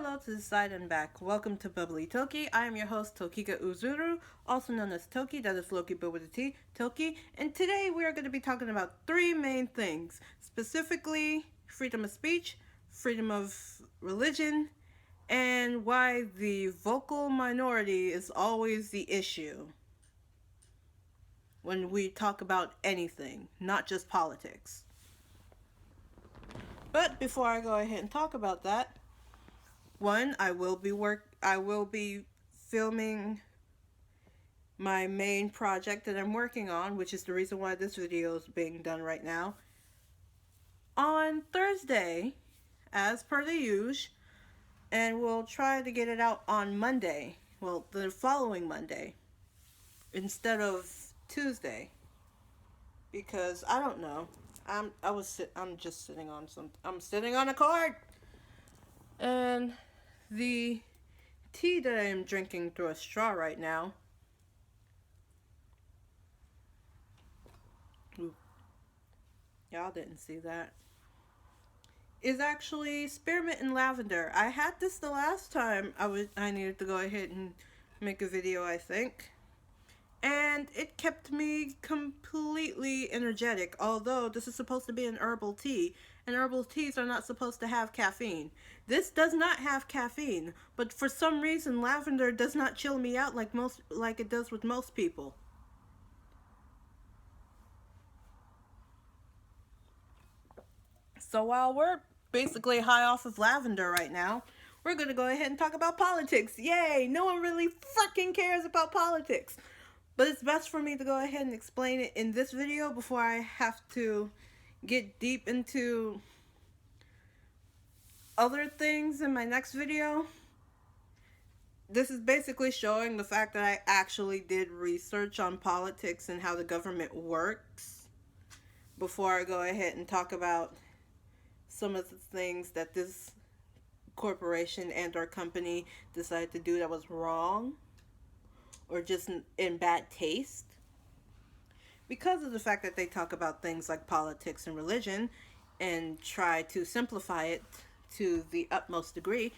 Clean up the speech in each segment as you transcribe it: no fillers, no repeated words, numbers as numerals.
Hello to the side and back. Welcome to Bubbly Toki. I am your host Tokika Uzuru, also known as Toki, that is Loki but with a T, Toki. And today we are going to be talking about three main things. Specifically, freedom of speech, freedom of religion, and why the vocal minority is always the issue when we talk about anything, not just politics. But before I go ahead and talk about that, one, I will be filming my main project that I'm working on, which is the reason why this video is being done right now, on Thursday, as per the usual, and we'll try to get it out on Monday, well, the following Monday, instead of Tuesday, because I don't know, I'm sitting on a card, and the tea that I am drinking through a straw right now, y'all didn't see that, is actually spearmint and lavender. I had this the last time I needed to go ahead and make a video, I think. And it kept me completely energetic, although this is supposed to be an herbal tea, and herbal teas are not supposed to have caffeine. This does not have caffeine, but for some reason lavender does not chill me out like it does with most people. So while we're basically high off of lavender right now, we're going to go ahead and talk about politics. Yay! No one really fucking cares about politics. But it's best for me to go ahead and explain it in this video before I have to get deep into other things in my next video. This is basically showing the fact that I actually did research on politics and how the government works before I go ahead and talk about some of the things that this corporation and or company decided to do that was wrong, or just in bad taste, because of the fact that they talk about things like politics and religion and try to simplify it to the utmost degree.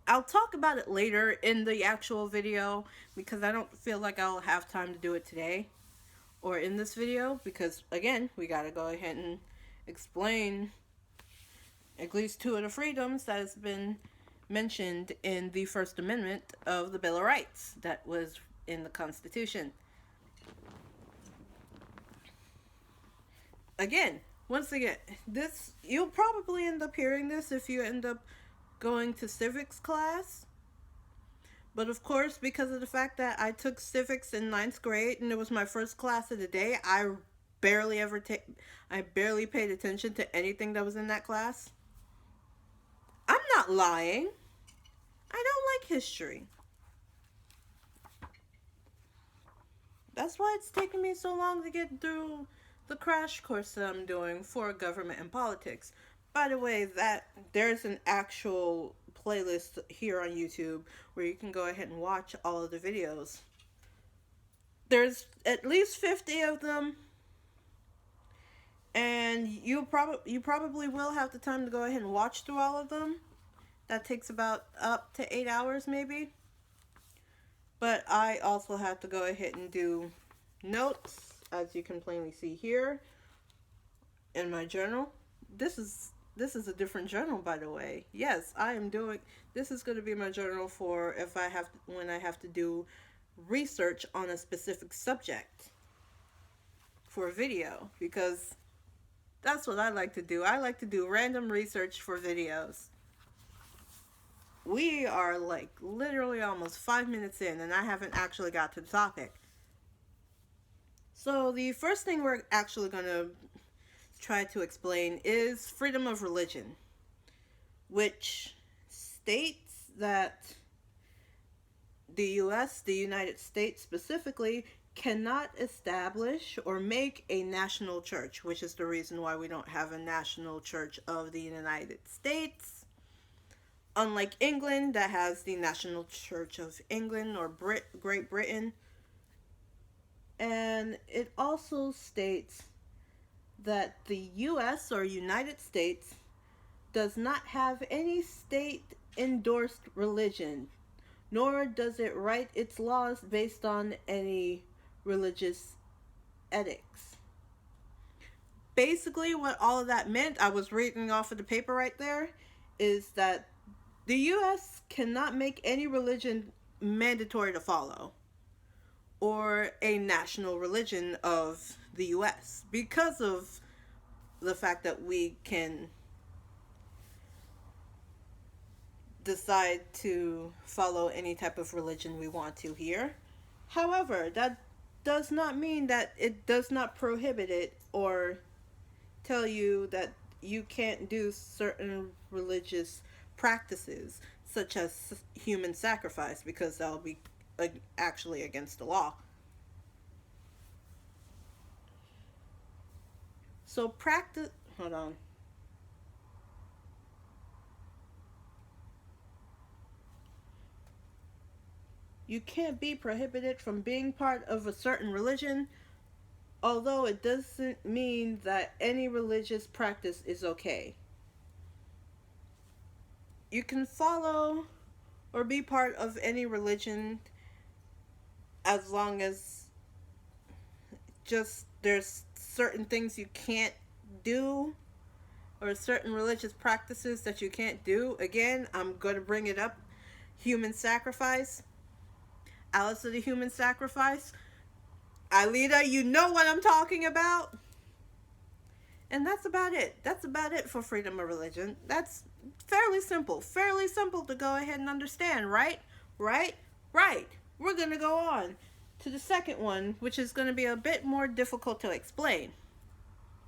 I'll talk about it later in the actual video, because I don't feel like I'll have time to do it today or in this video, because again, we gotta go ahead and explain at least two of the freedoms that has been mentioned in the First Amendment of the Bill of Rights that was in the Constitution. Once again, this, you'll probably end up hearing this if you end up going to civics class. But of course, because of the fact that I took civics in 9th grade and it was my first class of the day, I barely paid attention to anything that was in that class. I'm not lying. I don't like history. That's why it's taking me so long to get through the crash course that I'm doing for government and politics. By the way, there's an actual playlist here on YouTube where you can go ahead and watch all of the videos. There's at least 50 of them, and you probably will have the time to go ahead and watch through all of them. That takes about up to 8 hours maybe. But I also have to go ahead and do notes, as you can plainly see here in my journal. This is a different journal, by the way. Yes, this is going to be my journal for when I have to do research on a specific subject for a video, because that's what I like to do. I like to do random research for videos. We are like literally almost 5 minutes in and I haven't actually got to the topic. So the first thing we're actually going to try to explain is freedom of religion, which states that the U.S., the United States specifically, cannot establish or make a national church, which is the reason why we don't have a national church of the United States. Unlike England, that has the National Church of England or Great Britain. And it also states that the U.S. or United States does not have any state endorsed religion, nor does it write its laws based on any religious ethics. Basically, what all of that meant, I was reading off of the paper right there, is that the U.S. cannot make any religion mandatory to follow, or a national religion of the U.S., because of the fact that we can decide to follow any type of religion we want to here. However, that does not mean that it does not prohibit it or tell you that you can't do certain religious practices, such as human sacrifice, because that'll be actually against the law. So practice, hold on. You can't be prohibited from being part of a certain religion, although it doesn't mean that any religious practice is okay. You can follow or be part of any religion as long as just there's certain things you can't do, or certain religious practices that you can't do. Again, I'm going to bring it up. Human sacrifice. Alice of the Human Sacrifice. Alita, you know what I'm talking about. And that's about it. That's about it for freedom of religion. That's fairly simple. Fairly simple to go ahead and understand, right? Right? Right. We're going to go on to the second one, which is going to be a bit more difficult to explain,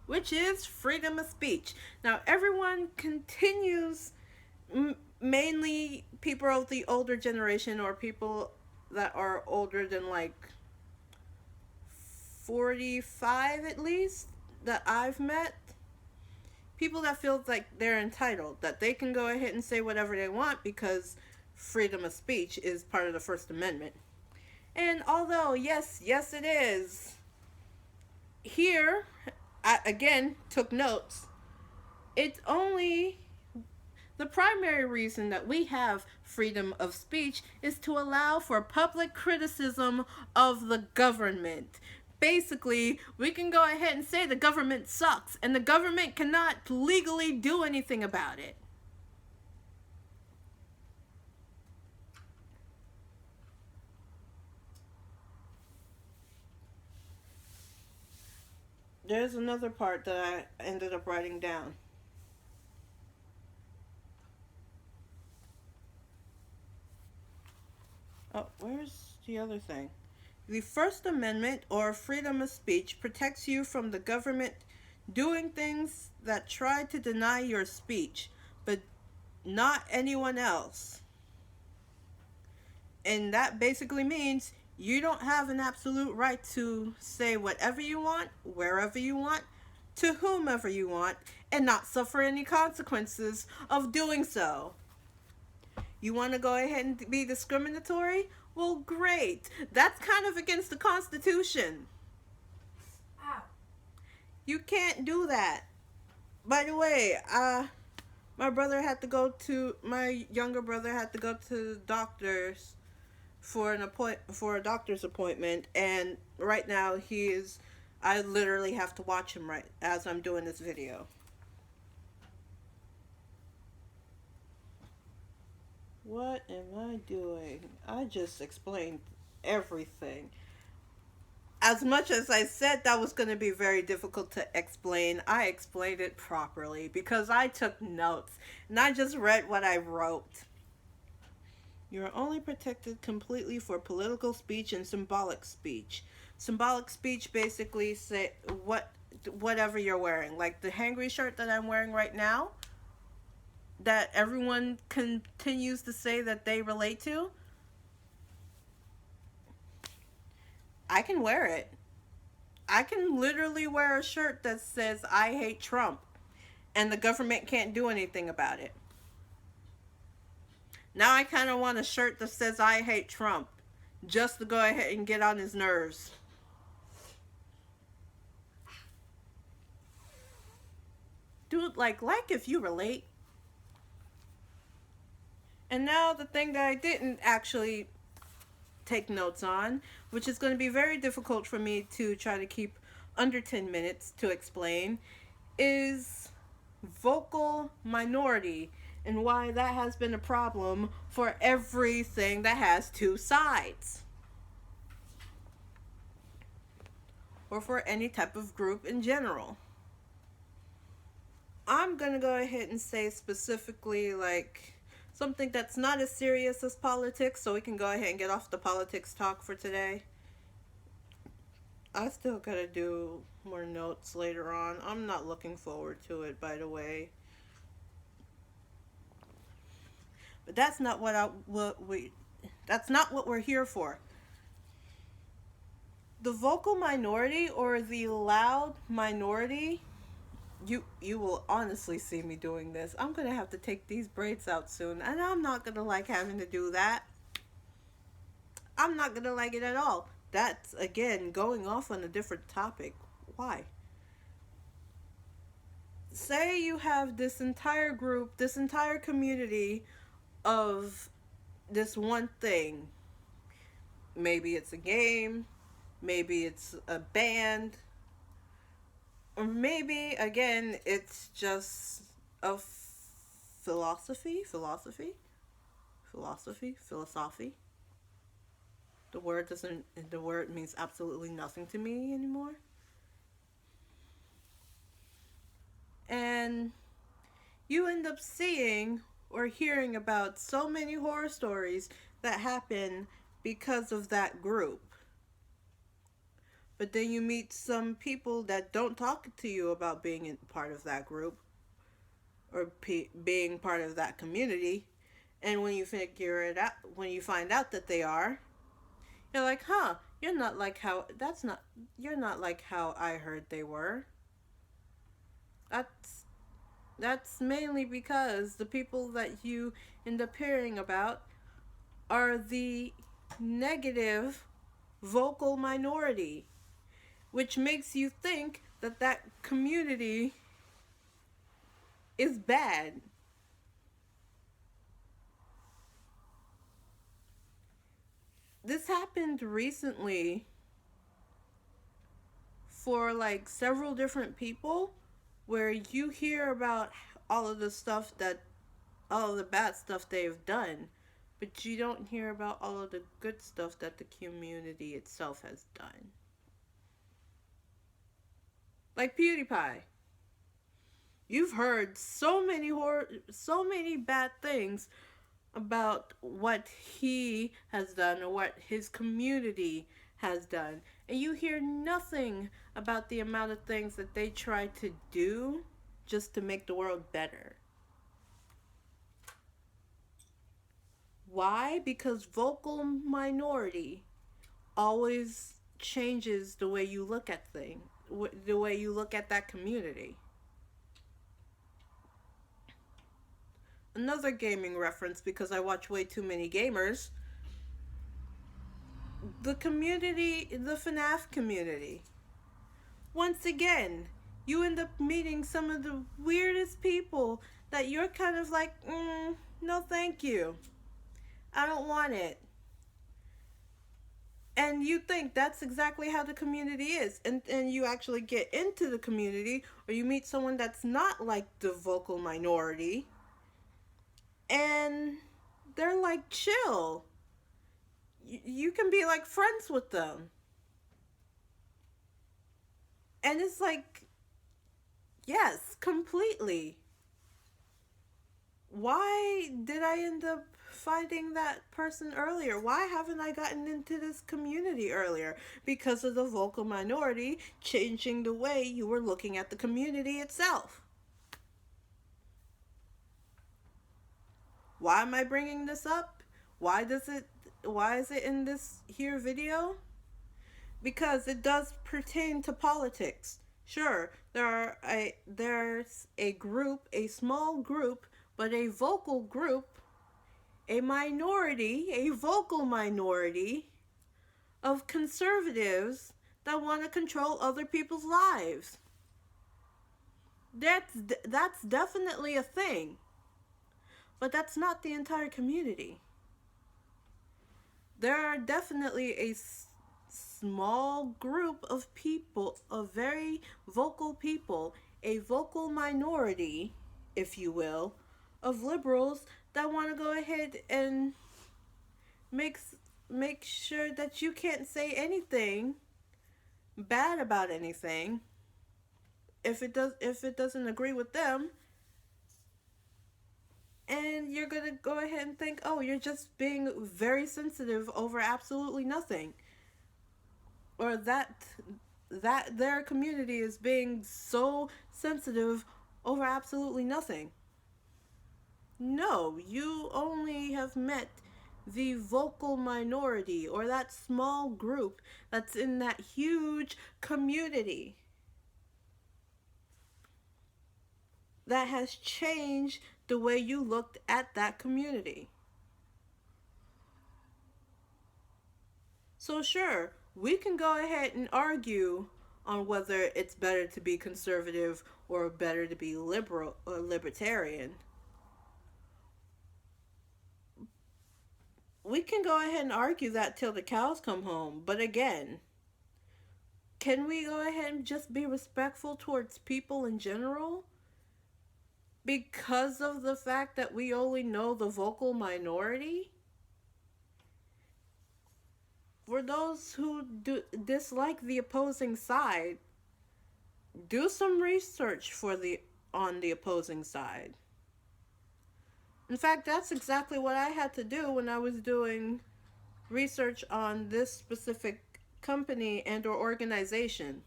which is freedom of speech. Now, everyone continues, mainly people of the older generation, or people that are older than like 45 at least, that I've met, people that feel like they're entitled, that they can go ahead and say whatever they want because freedom of speech is part of the First Amendment. And although, yes it is, here, I again took notes, it's only the primary reason that we have freedom of speech is to allow for public criticism of the government. Basically, we can go ahead and say the government sucks, and the government cannot legally do anything about it. There's another part that I ended up writing down. Oh, where's the other thing? The First Amendment, or freedom of speech, protects you from the government doing things that try to deny your speech, but not anyone else. And that basically means you don't have an absolute right to say whatever you want, wherever you want, to whomever you want, and not suffer any consequences of doing so. You want to go ahead and be discriminatory? Well, great. That's kind of against the Constitution. Ow. You can't do that. By the way, my younger brother had to go to the doctor's for a doctor's appointment, and right now I literally have to watch him right as I'm doing this video. What am I doing? I just explained everything. As much as I said that was going to be very difficult to explain, I explained it properly because I took notes and I just read what I wrote. You're only protected completely for political speech and symbolic speech. Symbolic speech basically say whatever you're wearing. Like the hangry shirt that I'm wearing right now, that everyone continues to say that they relate to, I can wear it. I can literally wear a shirt that says I hate Trump, and the government can't do anything about it. Now I kind of want a shirt that says I hate Trump, just to go ahead and get on his nerves. Dude, like if you relate. And now the thing that I didn't actually take notes on, which is going to be very difficult for me to try to keep under 10 minutes to explain, is vocal minority and why that has been a problem for everything that has two sides. Or for any type of group in general. I'm going to go ahead and say specifically like something that's not as serious as politics, so we can go ahead and get off the politics talk for today. I still gotta do more notes later on. I'm not looking forward to it, by the way. But that's not that's not what we're here for. The vocal minority or the loud minority, you will honestly see me doing this. I'm gonna have to take these braids out soon, and I'm not gonna like having to do that. I'm not gonna like it at all. That's again going off on a different topic. Why? Say you have this entire group, this entire community of this one thing. Maybe it's a game, maybe it's a band, or maybe again it's just a philosophy. The word means absolutely nothing to me anymore. And you end up seeing or hearing about so many horror stories that happen because of that group. But then you meet some people that don't talk to you about being part of that group or being part of that community. And when you figure it out, when you find out that they are, you're like, huh, you're not like how I heard they were. That's mainly because the people that you end up hearing about are the negative vocal minority, which makes you think that that community is bad. This happened recently for like several different people where you hear about all of the bad stuff they've done, but you don't hear about all of the good stuff that the community itself has done. Like PewDiePie. You've heard so many bad things about what he has done or what his community has done. And you hear nothing about the amount of things that they try to do just to make the world better. Why? Because vocal minority always changes the way you look at things, the way you look at that community. Another gaming reference, because I watch way too many gamers. The FNAF community. Once again, you end up meeting some of the weirdest people that you're kind of like, no thank you. I don't want it. And you think that's exactly how the community is. And you actually get into the community, or you meet someone that's not like the vocal minority, and they're like chill. You can be like friends with them. And it's like, yes, completely. Why did I end up finding that person earlier? Why haven't I gotten into this community earlier? Because of the vocal minority changing the way you were looking at the community itself. Why am I bringing this up? Why is it in this here video? Because it does pertain to politics. Sure, there's a group, a small group, but a vocal group, a vocal minority of conservatives that want to control other people's lives. That's definitely a thing. But that's not the entire community. There are definitely a small group of people, of very vocal people, a vocal minority, if you will, of liberals that want to go ahead and make make sure that you can't say anything bad about anything if it doesn't agree with them, and you're going to go ahead and think, "Oh, you're just being very sensitive over absolutely nothing." Or that their community is being so sensitive over absolutely nothing. No, you only have met the vocal minority, or that small group that's in that huge community that has changed the way you looked at that community. So sure, we can go ahead and argue on whether it's better to be conservative or better to be liberal or libertarian. We can go ahead and argue that till the cows come home. But again, can we go ahead and just be respectful towards people in general? Because of the fact that we only know the vocal minority? For those who dislike the opposing side, do some research on the opposing side. In fact, that's exactly what I had to do when I was doing research on this specific company and or organization.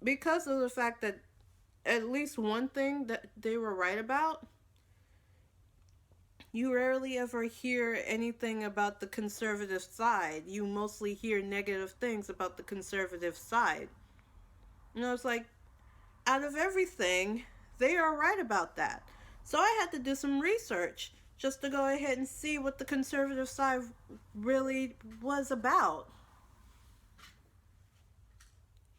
Because of the fact that at least one thing that they were right about, you rarely ever hear anything about the conservative side. You mostly hear negative things about the conservative side. It's like, out of everything, they are right about that. So I had to do some research just to go ahead and see what the conservative side really was about.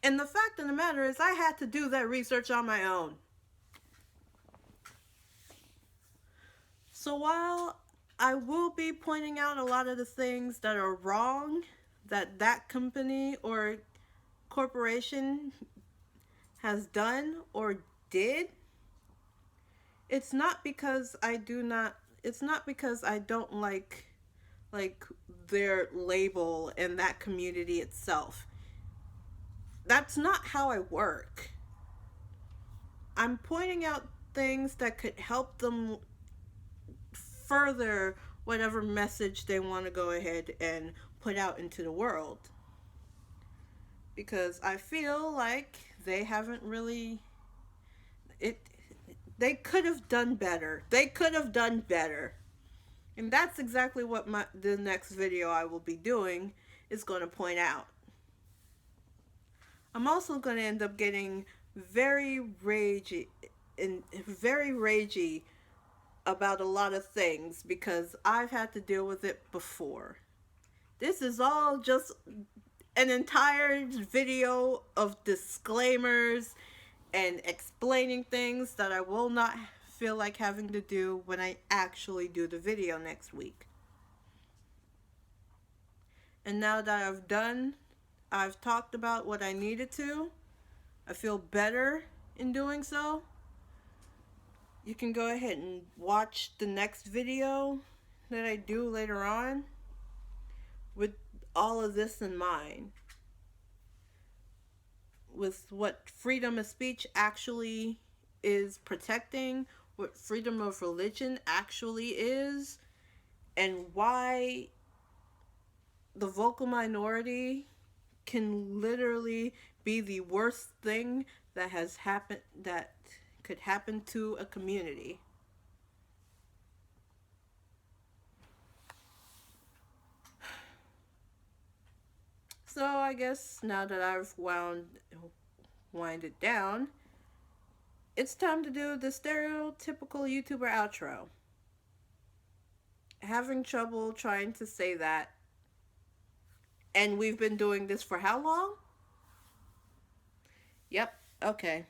And the fact of the matter is, I had to do that research on my own. So while I will be pointing out a lot of the things that are wrong that company or corporation has done or did, it's not because I don't like their label and that community itself. That's not how I work. I'm pointing out things that could help them further whatever message they want to go ahead and put out into the world. Because I feel like they haven't really they could have done better. And that's exactly what the next video I will be doing is going to point out. I'm also going to end up getting very ragey about a lot of things because I've had to deal with it before. This is all just an entire video of disclaimers and explaining things that I will not feel like having to do when I actually do the video next week. And now that I've talked about what I needed to, I feel better in doing so. You can go ahead and watch the next video that I do later on with all of this in mind. With what freedom of speech actually is protecting, what freedom of religion actually is, and why the vocal minority can literally be the worst thing that could happen to a community. So I guess now that I've wind it down, it's time to do the stereotypical YouTuber outro. Having trouble trying to say that. And we've been doing this for how long? Yep, okay.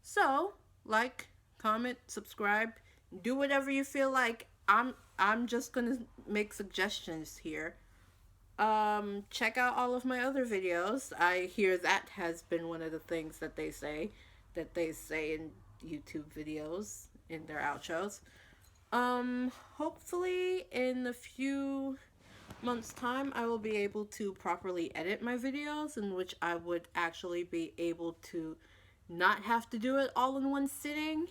So, like, comment, subscribe, Do whatever you feel like. I'm just gonna make suggestions here. Check out all of my other videos. I hear that has been one of the things that they say in YouTube videos in their outros. Hopefully in a few months time I will be able to properly edit my videos, in which I would actually be able to not have to do it all in one sitting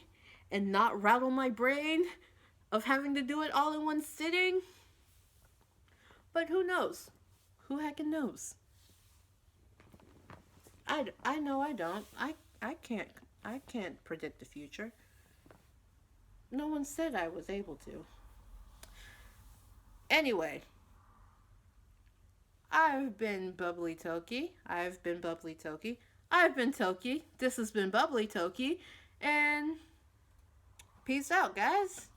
and not rattle my brain of having to do it all in one sitting. But who knows? Who heckin' knows? I know I don't. I can't predict the future. No one said I was able to. Anyway, I've been Bubbly Toki. I've been Bubbly Toki. I've been Toki. This has been Bubbly Toki. And peace out, guys.